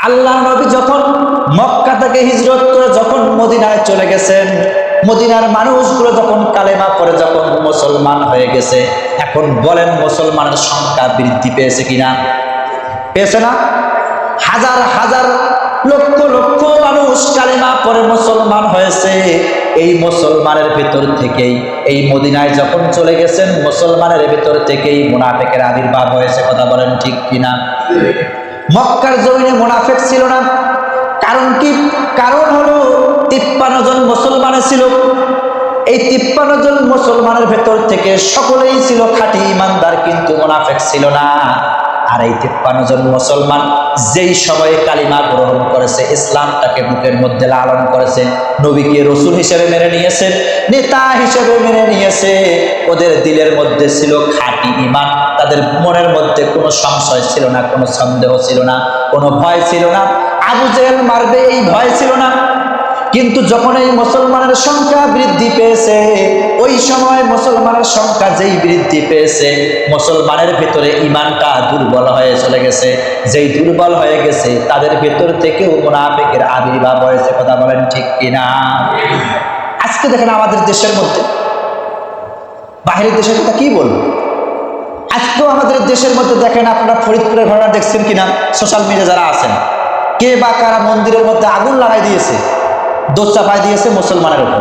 আল্লাহ নবী যখন মক্কা থেকে হিজরত করে যখন মদিনায় চলে গেছেন, মদিনার মানুষগুলো যখন কালেমা পড়ে যখন মুসলমান হয়ে গেছে, এখন বলেন মুসলমানের সংখ্যা বৃদ্ধি পেয়েছে কিনা? পেয়েছে না? হাজার হাজার লক্ষ লক্ষ মানুষ কালেমা পড়ে মুসলমান হয়েছে। এই মুসলমানের ভিতর থেকেই, এই মদিনায় যখন চলে গেছেন মুসলমানের ভিতর থেকেই মুনাফিকের আবির্ভাব হয়েছে। কথা বলেন ঠিক কিনা? মক্কার জমিনে মুনাফিক ছিল না। কারণ কি? কারণ হলো 53 জন মুসলমান ছিল। এই 53 জন মুসলমানের ভেতর থেকে সকলেই ছিল খাঁটি ইমানদার, কিন্তু মুনাফিক ছিল না। আর এই 53 জন মুসলমান যেই সময়ে কালিমা গ্রহণ করেছে, ইসলামটাকে বুকের মধ্যে লালন করেছে, নবীকে রসুল হিসেবে মেনে নিয়েছে, নেতা হিসেবে মেনে নিয়েছে, ওদের দিলের মধ্যে ছিল খাঁটি ঈমান। তাদের মনের মধ্যে কোনো সংশয় ছিল না, কোনো সন্দেহ ছিল না, কোনো ভয় ছিল না। আবু জেহেল মারবে এই ভয় ছিল না। কিন্তু যখন এই মুসলমানের সংখ্যা বৃদ্ধি পেয়েছে, ওই সময় মুসলমানের সংখ্যা যেই বৃদ্ধি পেয়েছে, মুসলমানের ভিতরে ঈমানটা দুর্বল হয়ে চলে গেছে। যেই দুর্বল হয়ে গেছে তাদের ভিতর থেকেও মুনাফিকের আবির্ভাব হয়েছে। কথা বলেন ঠিক কিনা? আজকে দেখেন আমাদের দেশের মধ্যে, বাহিরের দেশের কথা কি বলবো, আজকেও আমাদের দেশের মধ্যে দেখেন, আপনারা ফরিদপুরের ঘটনা দেখছেন কিনা সোশ্যাল মিডিয়া যারা আছেন, কে বা কারা মন্দিরের মধ্যে আগুন লাগাই দিয়েছে, দোষ চাপাই দিয়েছে মুসলমানের উপর।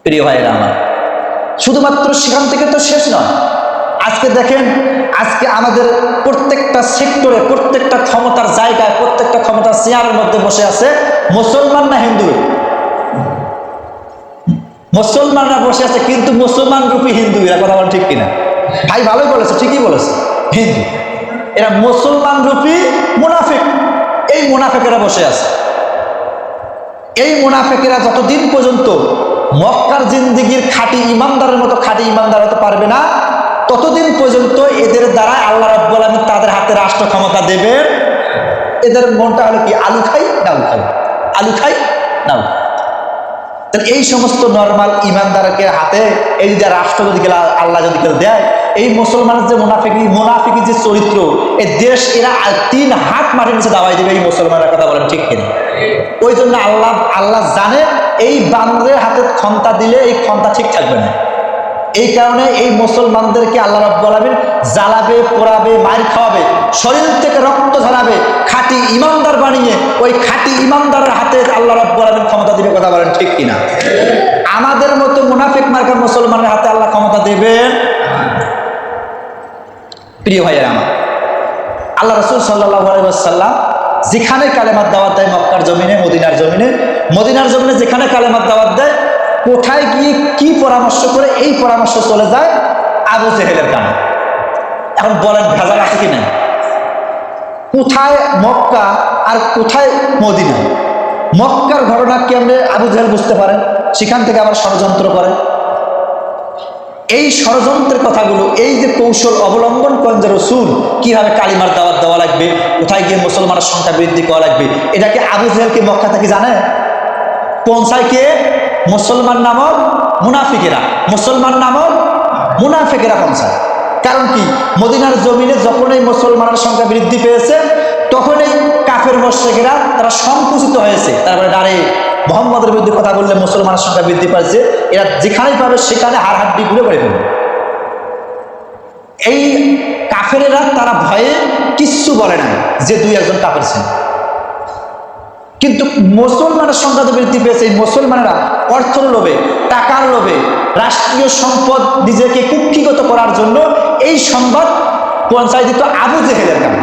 প্রিয় ভাইরা আমার, শুধুমাত্র সেখান থেকে তো শেষ নয়। আজকে দেখেন, আজকে আমাদের প্রত্যেকটা সেক্টরে, প্রত্যেকটা ক্ষমতার জায়গায়, প্রত্যেকটা ক্ষমতার চেয়ারের মধ্যে বসে আছে মুসলমান না হিন্দু? মুসলমানরা বসে আছে, কিন্তু মুসলমান রূপী হিন্দু। এরা কথা বলেন ঠিক কিনা? ভাই ভালোই বলেছে, ঠিকই বলেছে, হিন্দু। এরা মুসলমান রূপী মুনাফিক। এই মুনাফিকেরা বসে আছে। এই মুনাফিকেরা যতদিন পর্যন্ত মক্কার জিন্দেগির খাঁটি ইমানদারের মতো খাঁটি ইমানদার হতে পারবে না, ততদিন পর্যন্ত এদের দ্বারা আল্লাহ রাব্বুল আলামিন তাদের হাতে রাষ্ট্র ক্ষমতা দেবেন। এদের মনটা হলো কি, আলু খাই ডাল খাই, আলু খাই ডাল। এই সমস্ত নর্মাল ইমানদারকে হাতে এই যে রাষ্ট্র যদি আল্লাহ যদি দেয়, এই মুসলমানের যে মুনাফিকি যে চরিত্র, এই দেশ এরা 3 হাত মাটির নিচে দাবাই দেবে এই মুসলমানের। কথা বলেন ঠিক কিনা? ওই জন্য আল্লাহ জানে এই বান্দাদের হাতে ক্ষমতা দিলে এই ক্ষমতা ঠিক থাকবে না। এই কারণে এই মুসলমানদেরকে আল্লাহ রাব্বুল আলামিন জ্বালাবে, পোড়াবে, মার খাওয়াবে, শরীর থেকে রক্ত ঝরাবে, খাঁটি ইমানদার বানিয়ে ওই খাঁটি ইমানদারের হাতে আল্লাহ রাব্বুল আলামিন ক্ষমতা দিবে। কথা বলেন ঠিক কিনা? আমাদের মতো মুনাফিক মার্কা মুসলমানের হাতে আল্লাহ ক্ষমতা দেবেন? প্রিয় ভাইয়েরা আমার, আল্লাহ রাসূল সাল্লাল্লাহু আলাইহি ওয়াসাল্লাম যেখানে কালেমার দাওয়াত দেয়, মক্কার জমিনে, মদিনার জমিনে যেখানে কালেমার দাওয়াত দেয়, কোথায় গিয়ে কি পরামর্শ করে? এই পরামর্শ চলে যায় আবু জেহেলের কানে। এখন বলেন ভেজাল আছে কি না? কোথায় মক্কা আর কোথায় মদিনা? মক্কার ঘটনা কেমনে আবু জেহেল বুঝতে পারেন, সেখান থেকে আবার ষড়যন্ত্র করে। এই ষড়যন্ত্রের কথাগুলো, এই যে কৌশল অবলম্বন করেন যে রসুল কিভাবে কালিমার দাওয়াত দেওয়া লাগবে, কোথায় গিয়ে মুসলমানের সংখ্যা বৃদ্ধি করা লাগবে, এটাকে আবু জেহেল কি মক্কা থেকে জানে? পৌঁছায় কে? মুসলমান নামক মুনাফিকেরা, মুসলমান নামক মুনাফিকেরা পৌঁছায়। কারণ কি? মদিনার জমিনে যখন এই মুসলমানের সংখ্যা বৃদ্ধি পেয়েছে, তখন এই কাফের মুশরিকেরা তারা সংকুচিত হয়েছে। তারপরে দাঁড়িয়ে মুহাম্মদের বিরুদ্ধে কথা বললে মুসলমানের সংখ্যা বৃদ্ধি পাচ্ছে, এরা যেখানেই পাবে সেখানে হাড়হাড্ডি ঘুরে পড়ে ফেলবে। এই কাফেরেরা তারা ভয়ে কিচ্ছু বলে না যে 2-1 কাফের ছিল, কিন্তু মুসলমানের সংখ্যা তো বৃদ্ধি পেয়েছে। এই মুসলমানেরা অর্থের লোভে, টাকার লোভে, রাষ্ট্রীয় সম্পদ নিজেকে কুক্ষিগত করার জন্য এই সংবাদ পৌঁছায় দিত আবু জেহেলের কানে।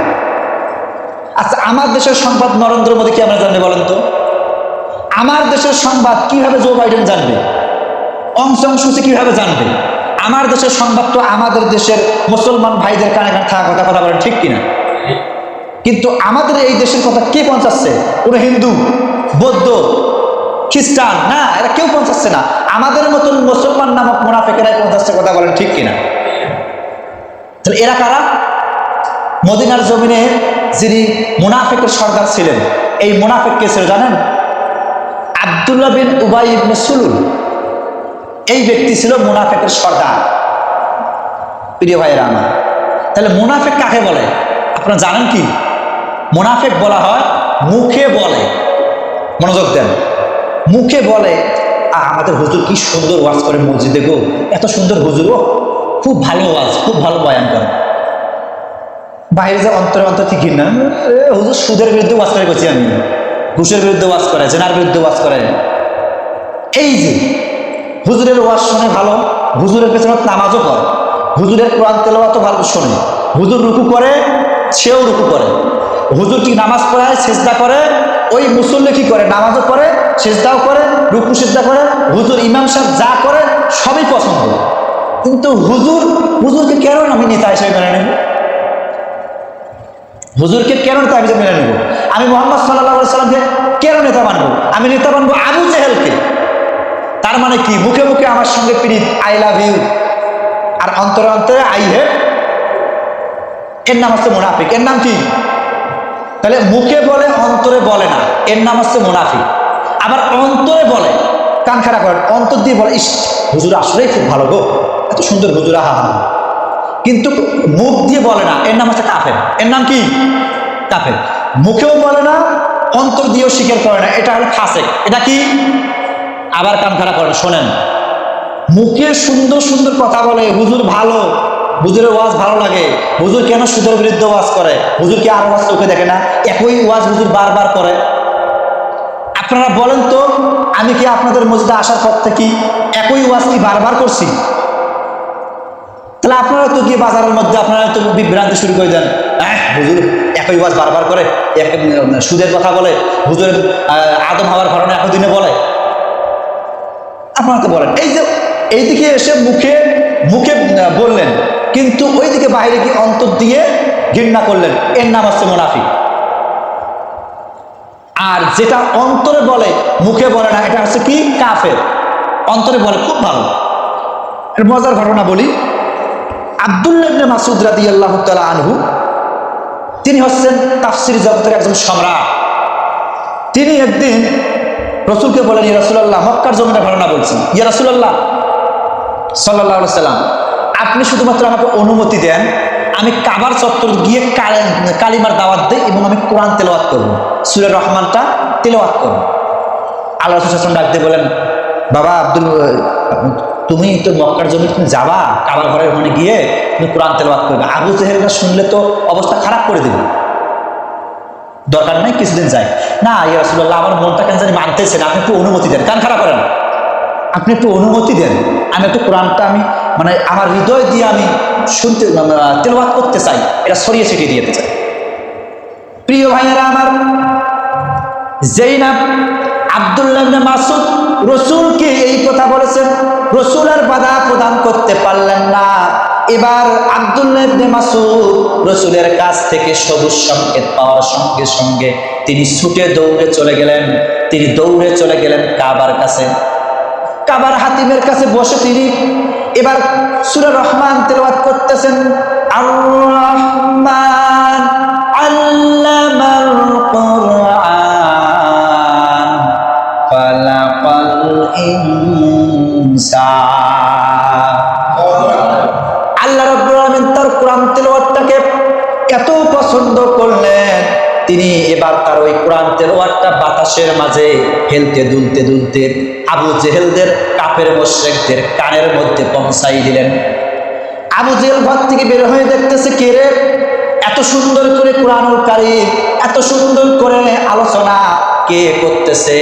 আচ্ছা, আমার দেশের সংবাদ নরেন্দ্র মোদী কি আমরা জানবে বলেন তো? আমার দেশের সংবাদ কিভাবে জো বাইডেন জানবে? অং সান সু চি কিভাবে জানবে? আমার দেশের সংবাদ তো আমাদের দেশের মুসলমান ভাইদের কানে কানে থাকা কথা বলেন ঠিক কিনা? কিন্তু আমাদের এই দেশের কথা কে পৌঁছাচ্ছে? কোনো হিন্দু, বৌদ্ধ, খ্রিস্টান না, এরা কেউ পৌঁছাচ্ছে না। আমাদের মতন মুসলমান নামক মুনাফিকেরাই পৌঁছাচ্ছে। কথা বলেন ঠিক কিনা? তাহলে এরা কারা? মদিনার জমিনে যিনি মুনাফিকের সর্দার ছিলেন, এই মুনাফিক কে ছিল জানেন? আব্দুল্লাহ বিন উবাই ইবনে সুলুল। এই ব্যক্তি ছিল মুনাফিকের সর্দার। প্রিয় ভাইয়েরা আমার, তাহলে মুনাফিক কাকে বলে আপনারা জানেন কি? মুনাফিক বলা হয় মুখে বলে, মনোযোগ দেন, মুখে বলে আমাদের হুজুর কি সুন্দর ওয়াজ করে মসজিদে গো, এত সুন্দর হুজুর, ও খুব ভালো ওয়াজ, খুব ভালো বয়ান করে। বাইরে যে অন্তরে অন্তর থেকে ঘৃণা, হুজুর সুদের বিরুদ্ধে ওয়াজ করে গেছি আমি, ঘুষের বিরুদ্ধে ওয়াজ করে, জেনার বিরুদ্ধে ওয়াজ করে। এই যে হুজুরের ওয়াজ শুনে ভালো, হুজুরের পেছনে নামাজও করে, হুজুরের কোরআন তেলাওয়াতও ভালো শোনে, হুজুর রুকু করে সেও রুকু করে, হুজুর কি নামাজ পড়ায় সেজদা করে, ওই মুসল্লি কি করে নামাজও করে সেজদাও করে রুকু সেজদা করে, হুজুর ইমাম সাহেব যা করে সবই পছন্দ। কিন্তু হুজুরকে কেন আমি নেতা হিসেবে মেনে নেব? হুজুরকে কেন নেতা হিসেবে মেনে নেব? আমি মুহাম্মদ সাল্লাল্লাহু আলাইহি সাল্লামকে কেন নেতা মানবো? আমি নেতা মানবো আবু জেহেলকে। তার মানে কি? মুখে মুখে আমার সঙ্গে প্রীত, আই লাভ ইউ, আর অন্তরে অন্তরে আই হেট। এর নাম হচ্ছে মুনাফিক। এর নাম কি? তাহলে মুখে বলে অন্তরে বলে না, এর নাম হচ্ছে মুনাফিক। আবার অন্তরে বলে, কান খাড়া করেন, অন্তর দিয়ে বলে ইস হুজুর আসলেই খুব ভালো গো, এত সুন্দর হুজুর, হা হা, কিন্তু মুখ দিয়ে বলে না, এর নাম হচ্ছে কাফের। এর নাম কি? কাফের। মুখেও বলে না, অন্তর দিয়েও স্বীকার করে না, এটা হলো ফাসেক। এটা কি? আবার কান খাড়া করেন, শোনেন, মুখে সুন্দর সুন্দর কথা বলে, হুজুর ভালো, হুজুরের ওয়াজ ভালো লাগে, হুজুর কেন সুদের বিরুদ্ধে ওয়াজ করে, হুজুর কি আর ওয়াজ চোখে দেখে না? একই ওয়াজ হুজুর বারবার করে। আপনারা বলেন তো, আমি কি আপনাদের মসজিদে আসার পর থেকে একই ওয়াজ কি বারবার করছি? তাহলে আপনারা তো গিয়ে বাজারের মধ্যে আপনারা তো বিভ্রান্তি শুরু করে দেন, হুজুর একই ওয়াজ বারবার করে, সুদের কথা বলে, হুজুরের আদম হওয়ার ঘটনা একই দিনে বলে। আপনারা তো বলেন, এই যে এইদিকে এসে মুখে মুখে বললেন, কিন্তু ওইদিকে বাইরে কি অন্তর দিয়ে ঘৃণা করলেন, এর নাম হচ্ছে মুনাফিক। আর যেটা অন্তরে বলে মুখে বলে না, এটা হচ্ছে কি? কাফের। অন্তরে বলে খুব ভালো। এর মজার ঘটনা বলি, আব্দুল্লাহ ইবনে মাসউদ রাদিয়াল্লাহু তাআলা আনহু, তিনি হচ্ছেন তাফসীর জগতের একজন সম্রাট। তিনি একদিন রসুলকে বলেন, ইয়া রাসূলুল্লাহ, মক্কার জমিনের ঘটনা বলছি, ইয়া রাসূলুল্লাহ সাল্লাল্লাহু আলাইহি সাল্লাম, আপনি শুধুমাত্র আমাকে অনুমতি দেন, আমি কাবার চত্বর গিয়ে কালিমার দাওয়াত দেই এবং আমি কোরআন তেলাওয়াত করব, সূরা রহমানটা তেলাওয়াত করব। আল্লাহ রাসূল সাল্লাল্লাহু আলাইহি ওয়াসাল্লাম ডাক দিয়ে বলেন, বাবা আব্দুল, তুমি তো মক্কার জমি, তুমি যাবা কাবার ঘরের ওখানে গিয়ে তুমি কোরআন তেলাওয়াত করবে, আবু জেহেলরা শুনলে তো অবস্থা খারাপ করে দেবে, দরকার নাই, কিছুদিন যায় না। ইয়া রাসূলুল্লাহ, আমার মনটা কেন জানি মানতেছে না, আপনি একটু অনুমতি দেন, কান খারাপ করেন, আপনি একটু অনুমতি দেন, আমি একটু কোরআনটা আমি মানে আমার হৃদয় দিয়ে আমি শুনতে তেলাওয়াত করতে চাই, এটা ছড়িয়ে ছিটিয়ে দিতে চাই। প্রিয় ভাইয়েরা আমার, যেই না আব্দুল্লাহ ইবনে মাসউদ রসুলকে এই কথা বলেছেন, রসুল আর বাধা প্রদান করতে পারলেন না। এবার আব্দুল্লাহ ইবনে মাসউদ রসুলের কাছ থেকে সবুজ সংকেত পাওয়ার সঙ্গে সঙ্গে তিনি ছুটে দৌড়ে চলে গেলেন, তিনি দৌড়ে চলে গেলেন কাবার কাছে। কাবার হাতিমের কাছে বসে তিনি এবার সূরা রহমান তেলাওয়াত করতেছেন। আর রহমান আল্লামাল কুরআন ফালাকাল ইনসান। আল্লাহ রাব্বুল আলামিন তার কোরআন তেলাওয়াতটাকে এত পছন্দ করলেন, তিনি এবার তার ওই কোরআন তেলাওয়াতটা বাতাসের মাঝে হেলতে দুলতে দুলতে আবু জেহেলদের, কাফের মুশরিকদের কানের মধ্যে পৌঁছাই দিলেন। আবু জেহেল ঘর থেকে বের হয়ে দেখতেছে, কে রে, এত সুন্দর করে কোরআনুল কারীম, এত সুন্দর করে আলোচনা কে করতেছে?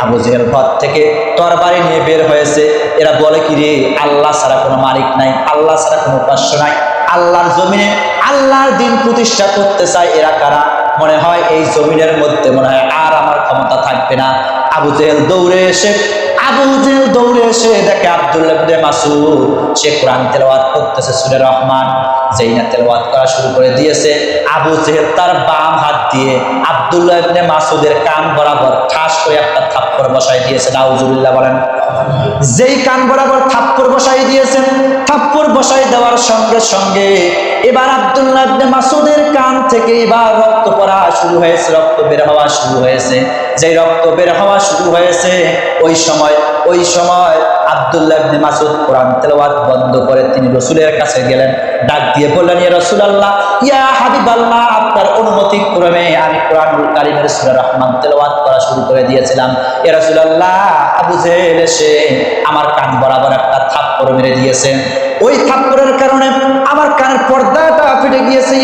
আবু জেহেল ঘর থেকে তরবারি নিয়ে বের হয়েছে। এরা বলে কি রে, আল্লাহ ছাড়া কোনো মালিক নাই, আল্লাহ ছাড়া কোনো উপাস্য নাই, আল্লাহর জমিনে আল্লাহর দিন প্রতিষ্ঠা করতে চায়। এরা কারা? মনে হয় এই জমিনের মধ্যে মনে হয় আর আমার ক্ষমতা থাকবে না। আবু জেহেল দৌড়ে এসে দেখে আব্দুল্লাহ ইবনে মাসউদ সে কোরআন তেলাওয়াত করতেছে সূরা রহমান। যেই না তেলাওয়াত করা শুরু করে দিয়েছে, আবু জেহেল তার বাম হাত দিয়ে আব্দুল্লাহ ইবনে মাসউদের কান বরাবর ঠাস করে একটা থাপ্পড় বসাই দিয়েছে। নাউজুবিল্লাহ বলেন। যেই কান বরাবর থাপ্পড় বসাই দিয়েছেন, থাপ্পড় বসাই দেওয়ার সঙ্গে সঙ্গে এবার আব্দুল্লাহ ইবনে মাসউদের কান থেকে এবার রক্ত পড়া শুরু শুরু হয়েছে, রক্ত বের হওয়া শুরু হয়েছে। যে রক্ত বের হওয়া শুরু হয়েছে ওই সময় আব্দুল্লাহ ইবনে মাসউদ কোরআন তেলাওয়াত বন্ধ করে তিনি রাসূলের কাছে গেলেন, ডাক দিয়ে বললেন, ইয়া রাসূলুল্লাহ, ইয়া হাবিবাল্লাহ, আপনার অনুমতি ক্রমে আমি কোরআনুল কারীমের সূরা রহমান তেলাওয়াত করা শুরু করে দিয়েছিলাম। ইয়া রাসূলুল্লাহ, আবু জেহেল এসে আমার কান বরাবর একটা থাপ্পড় মেরে দিয়েছে। ওই থাপ্পড়ের কারণে আমার কানের পর্দাটা ফেটে গিয়েছে।